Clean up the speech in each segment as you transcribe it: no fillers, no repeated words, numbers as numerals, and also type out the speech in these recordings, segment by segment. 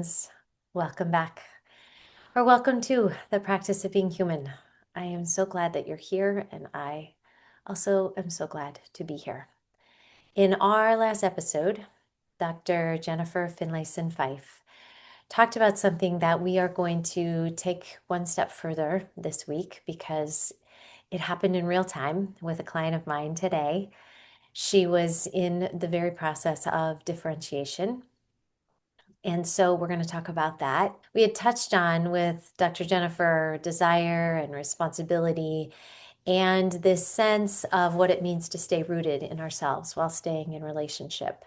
friends. Welcome back, or welcome to the practice of being human. I am so glad that you're here, and I also am so glad to be here. In our last episode, Dr. Jennifer Finlayson-Fife talked about something that we are going to take one step further this week because it happened in real time with a client of mine today. She was in the very process of differentiation. And so we're going to talk about that. We had touched on with Dr. Jennifer desire and responsibility and this sense of what it means to stay rooted in ourselves while staying in relationship.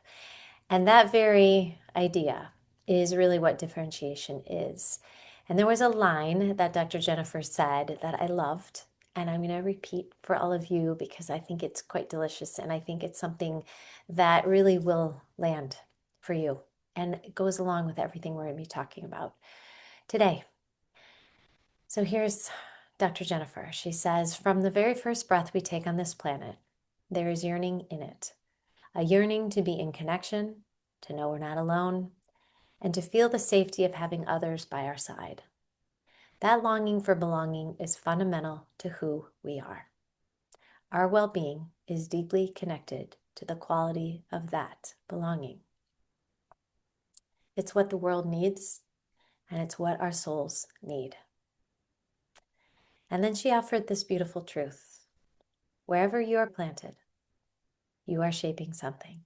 And that very idea is really what differentiation is. And there was a line that Dr. Jennifer said that I loved, and I'm going to repeat for all of you because I think it's quite delicious and I think it's something that really will land for you. And it goes along with everything we're going to be talking about today. So here's Dr. Jennifer. She says, from the very first breath we take on this planet, there is yearning in it. A yearning to be in connection, to know we're not alone, and to feel the safety of having others by our side. That longing for belonging is fundamental to who we are. Our well-being is deeply connected to the quality of that belonging. It's what the world needs, and it's what our souls need. And then she offered this beautiful truth. Wherever you are planted, you are shaping something.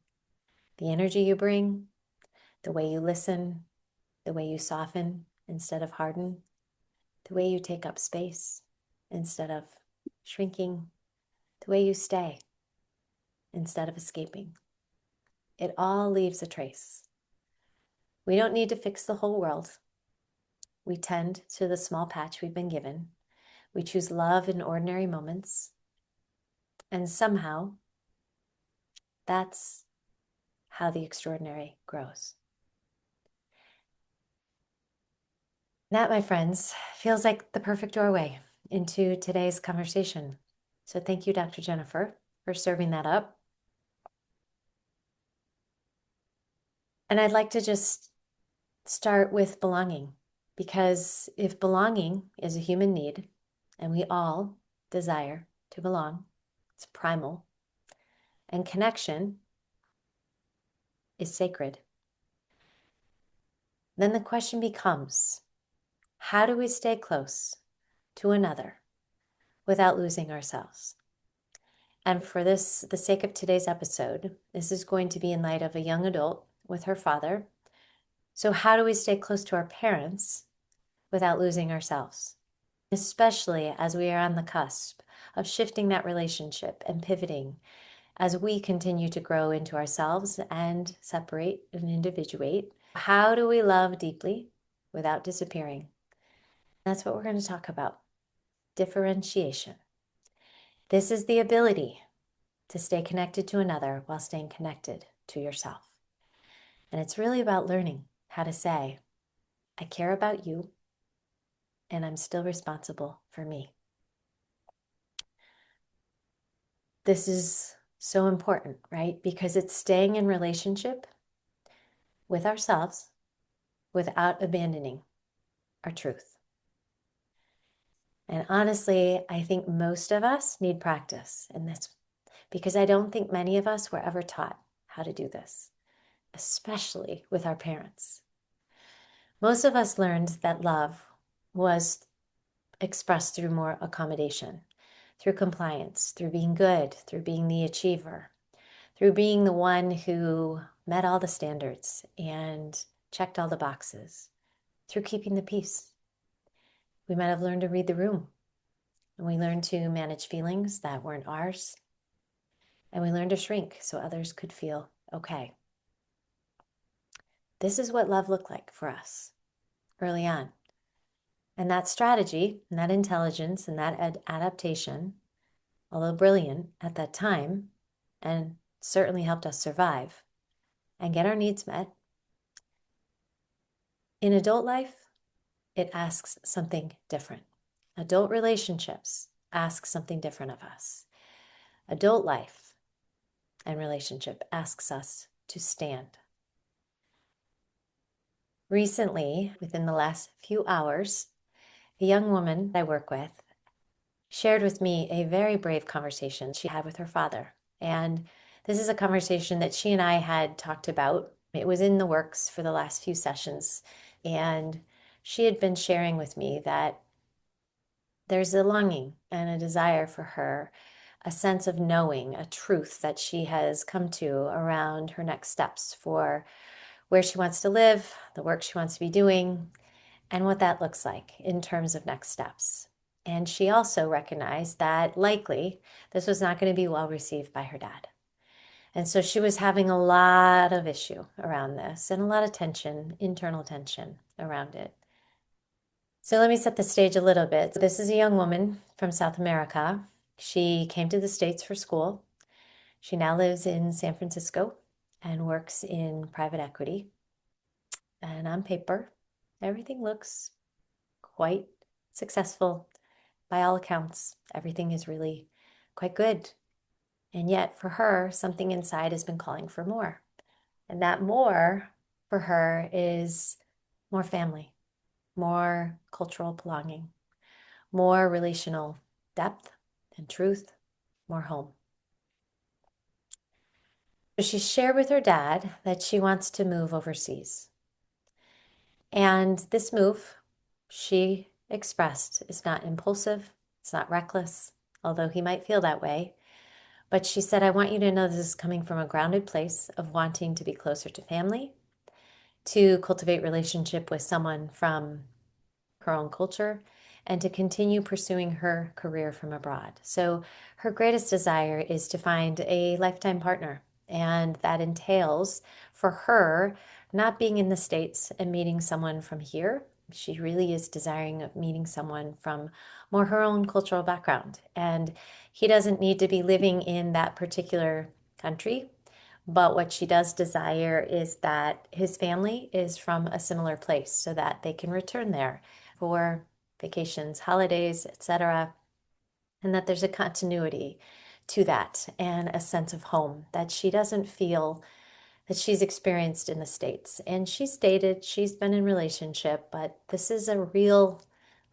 The energy you bring, the way you listen, the way you soften instead of harden, the way you take up space instead of shrinking, the way you stay instead of escaping. It all leaves a trace. We don't need to fix the whole world. We tend to the small patch we've been given. We choose love in ordinary moments. And somehow, that's how the extraordinary grows. That, my friends, feels like the perfect doorway into today's conversation. So thank you, Dr. Jennifer, for serving that up. And I'd like to just start with belonging, because if belonging is a human need, and we all desire to belong, it's primal, and connection is sacred, then the question becomes, how do we stay close to another without losing ourselves? And for the sake of today's episode, this is going to be in light of a young adult with her father. So how do we stay close to our parents without losing ourselves? Especially as we are on the cusp of shifting that relationship and pivoting as we continue to grow into ourselves and separate and individuate. How do we love deeply without disappearing? That's what we're going to talk about. Differentiation. This is the ability to stay connected to another while staying connected to yourself. And it's really about learning how to say, I care about you, and I'm still responsible for me. This is so important, right? Because it's staying in relationship with ourselves without abandoning our truth. And honestly, I think most of us need practice in this because I don't think many of us were ever taught how to do this, especially with our parents. Most of us learned that love was expressed through more accommodation, through compliance, through being good, through being the achiever, through being the one who met all the standards and checked all the boxes, through keeping the peace. We might have learned to read the room, and we learned to manage feelings that weren't ours, and we learned to shrink so others could feel okay. This is what love looked like for us early on. And that strategy, and that intelligence, and that adaptation, although brilliant at that time, and certainly helped us survive and get our needs met, in adult life, it asks something different. Adult relationships ask something different of us. Adult life and relationship asks us to stand. Recently, within the last few hours, a young woman I work with shared with me a very brave conversation she had with her father. And this is a conversation that she and I had talked about. It was in the works for the last few sessions. And she had been sharing with me that there's a longing and a desire for her, a sense of knowing, a truth that she has come to around her next steps for where she wants to live, the work she wants to be doing, and what that looks like in terms of next steps. And she also recognized that likely this was not going to be well received by her dad. And so she was having a lot of issue around this and a lot of tension, internal tension around it. So let me set the stage a little bit. This is a young woman from South America. She came to the States for school. She now lives in San Francisco and works in private equity. And on paper, everything looks quite successful. By all accounts, everything is really quite good. And yet, for her, something inside has been calling for more. And that more for her is more family, more cultural belonging, more relational depth and truth, more home. So she shared with her dad that she wants to move overseas. And this move, she expressed, is not impulsive, it's not reckless, although he might feel that way. But she said, I want you to know this is coming from a grounded place of wanting to be closer to family, to cultivate relationship with someone from her own culture, and to continue pursuing her career from abroad. So her greatest desire is to find a lifetime partner. And that entails for her not being in the States and meeting someone from here. She really is desiring of meeting someone from more her own cultural background. And he doesn't need to be living in that particular country. But what she does desire is that his family is from a similar place so that they can return there for vacations, holidays, etc., and that there's a continuity to that and a sense of home that she doesn't feel that she's experienced in the States. And she's dated, she's been in relationship, but this is a real,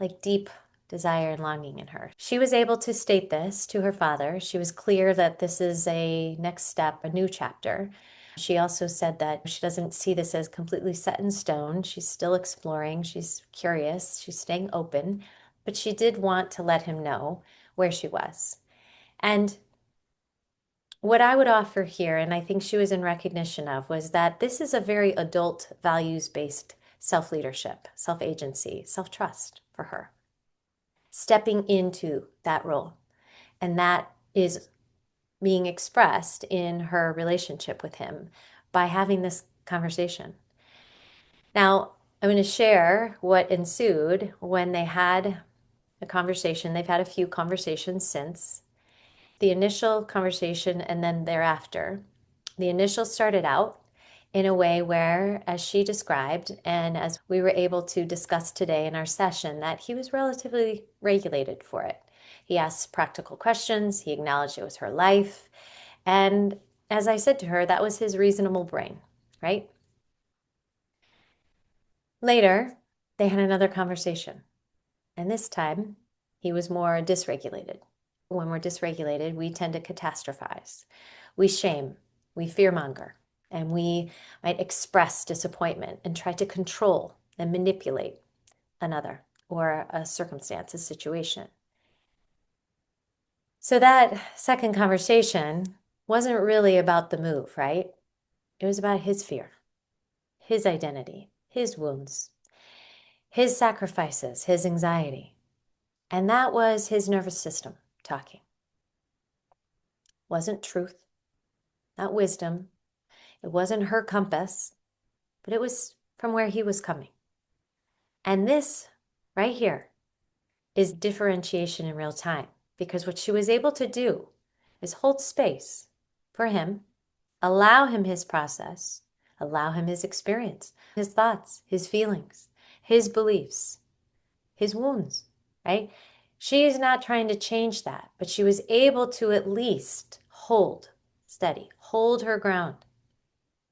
like, deep desire and longing in her. She was able to state this to her father. She was clear that this is a next step, a new chapter. She also said that she doesn't see this as completely set in stone. She's still exploring, she's curious, she's staying open, but she did want to let him know where she was. And what I would offer here, and I think she was in recognition of, was that this is a very adult, values-based self-leadership, self-agency, self-trust for her, stepping into that role. And that is being expressed in her relationship with him by having this conversation. Now, I'm going to share what ensued when they had a conversation. They've had a few conversations since the initial conversation and then thereafter. The initial started out in a way where, as she described, and as we were able to discuss today in our session, that he was relatively regulated for it. He asked practical questions, he acknowledged it was her life, and as I said to her, that was his reasonable brain, right? Later, they had another conversation, and this time he was more dysregulated. When we're dysregulated, we tend to catastrophize. We shame, we fearmonger, and we might express disappointment and try to control and manipulate another or a circumstance, a situation. So that second conversation wasn't really about the move, right? It was about his fear, his identity, his wounds, his sacrifices, his anxiety. And that was his nervous system talking. Wasn't truth, not wisdom. It wasn't her compass, but it was from where he was coming. And this right here is differentiation in real time, because what she was able to do is hold space for him, allow him his process, allow him his experience, his thoughts, his feelings, his beliefs, his wounds, right? She is not trying to change that, but she was able to at least hold steady, hold her ground.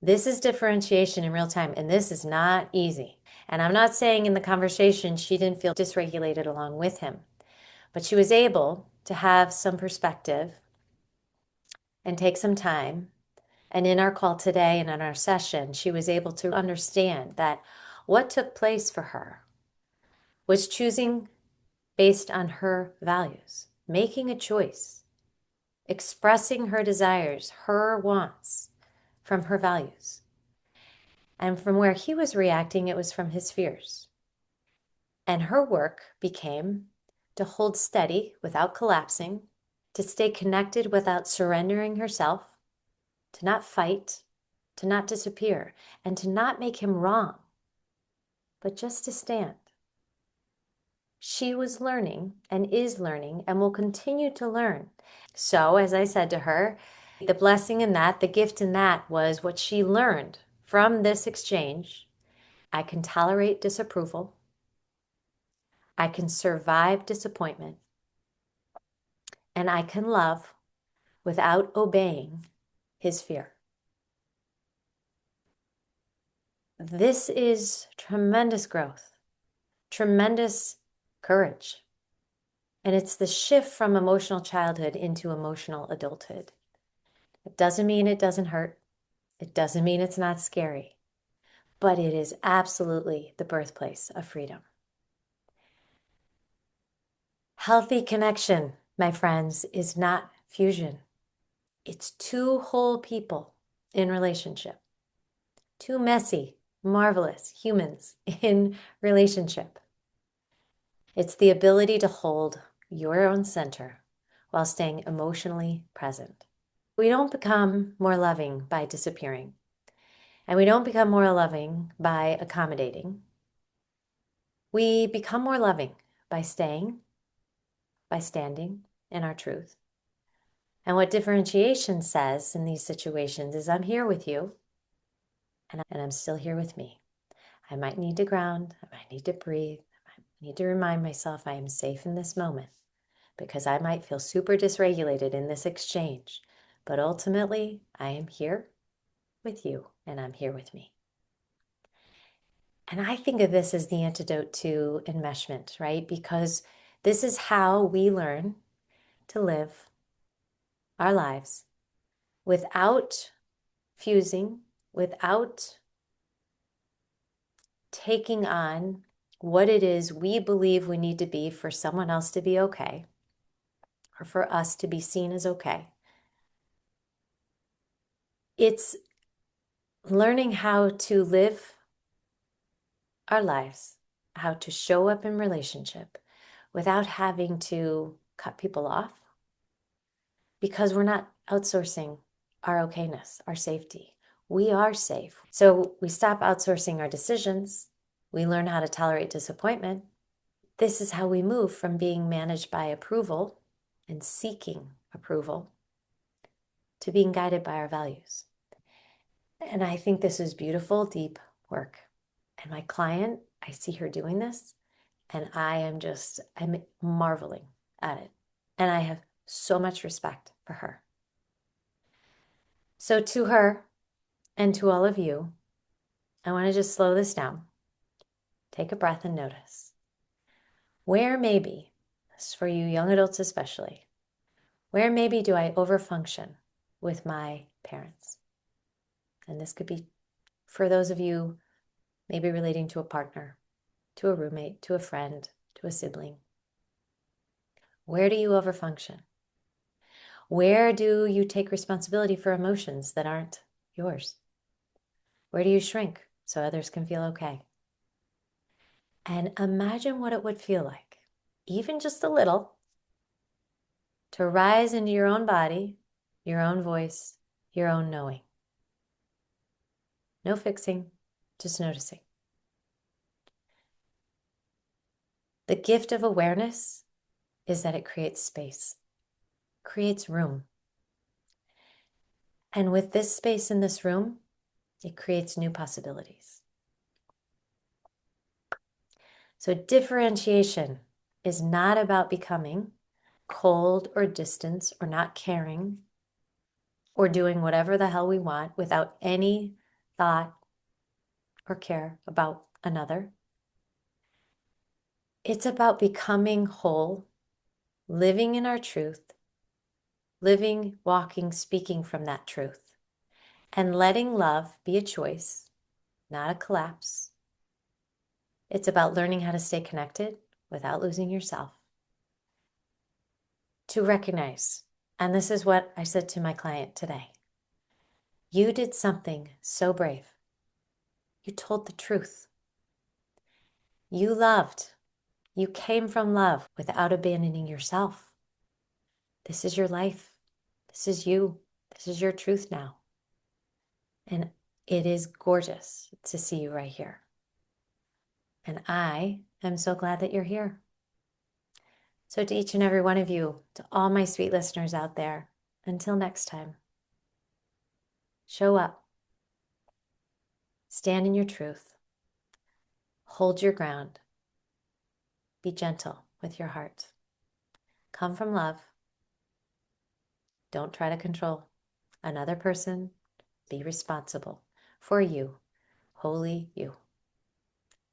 This is differentiation in real time, and this is not easy. And I'm not saying in the conversation she didn't feel dysregulated along with him, but she was able to have some perspective and take some time. And in our call today and in our session, she was able to understand that what took place for her was choosing based on her values, making a choice, expressing her desires, her wants from her values. And from where he was reacting, it was from his fears. And her work became to hold steady without collapsing, to stay connected without surrendering herself, to not fight, to not disappear, and to not make him wrong, but just to stand. She was learning and is learning and will continue to learn. So, as I said to her, the blessing in that, the gift in that was what she learned from this exchange. I can tolerate disapproval. I can survive disappointment. And I can love without obeying his fear. This is tremendous growth, tremendous courage. And it's the shift from emotional childhood into emotional adulthood. It doesn't mean it doesn't hurt. It doesn't mean it's not scary, but it is absolutely the birthplace of freedom. Healthy connection, my friends, is not fusion. It's two whole people in relationship, two messy, marvelous humans in relationship. It's the ability to hold your own center while staying emotionally present. We don't become more loving by disappearing, and we don't become more loving by accommodating. We become more loving by staying, by standing in our truth. And what differentiation says in these situations is I'm here with you, and I'm still here with me. I might need to ground, I might need to breathe, I need to remind myself I am safe in this moment because I might feel super dysregulated in this exchange. But ultimately, I am here with you and I'm here with me. And I think of this as the antidote to enmeshment, right? Because this is how we learn to live our lives without fusing, without taking on what it is we believe we need to be for someone else to be okay, or for us to be seen as okay. It's learning how to live our lives, how to show up in relationship without having to cut people off because we're not outsourcing our okayness, our safety. We are safe. So we stop outsourcing our decisions. We learn how to tolerate disappointment. This is how we move from being managed by approval and seeking approval to being guided by our values. And I think this is beautiful, deep work. And my client, I see her doing this, and I'm marveling at it. And I have so much respect for her. So to her and to all of you, I want to just slow this down. Take a breath and notice. Where maybe, this is for you young adults especially, where maybe do I overfunction with my parents? And this could be for those of you maybe relating to a partner, to a roommate, to a friend, to a sibling. Where do you overfunction? Where do you take responsibility for emotions that aren't yours? Where do you shrink so others can feel okay? And imagine what it would feel like, even just a little, to rise into your own body, your own voice, your own knowing. No fixing, just noticing. The gift of awareness is that it creates space, creates room. And with this space in this room, it creates new possibilities. So differentiation is not about becoming cold or distant or not caring or doing whatever the hell we want without any thought, or care about another. It's about becoming whole, living in our truth, living, walking, speaking from that truth, and letting love be a choice, not a collapse. It's about learning how to stay connected without losing yourself. To recognize, and this is what I said to my client today, you did something so brave. You told the truth. You loved. You came from love without abandoning yourself. This is your life. This is you. This is your truth now. And it is gorgeous to see you right here. And I am so glad that you're here. So to each and every one of you, to all my sweet listeners out there, until next time, show up, stand in your truth, hold your ground, be gentle with your heart, come from love, don't try to control another person, be responsible for you, holy you.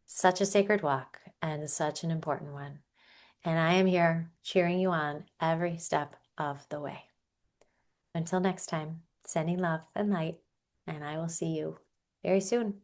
Such a sacred walk and such an important one. And I am here cheering you on every step of the way. Until next time, sending love and light, and I will see you very soon.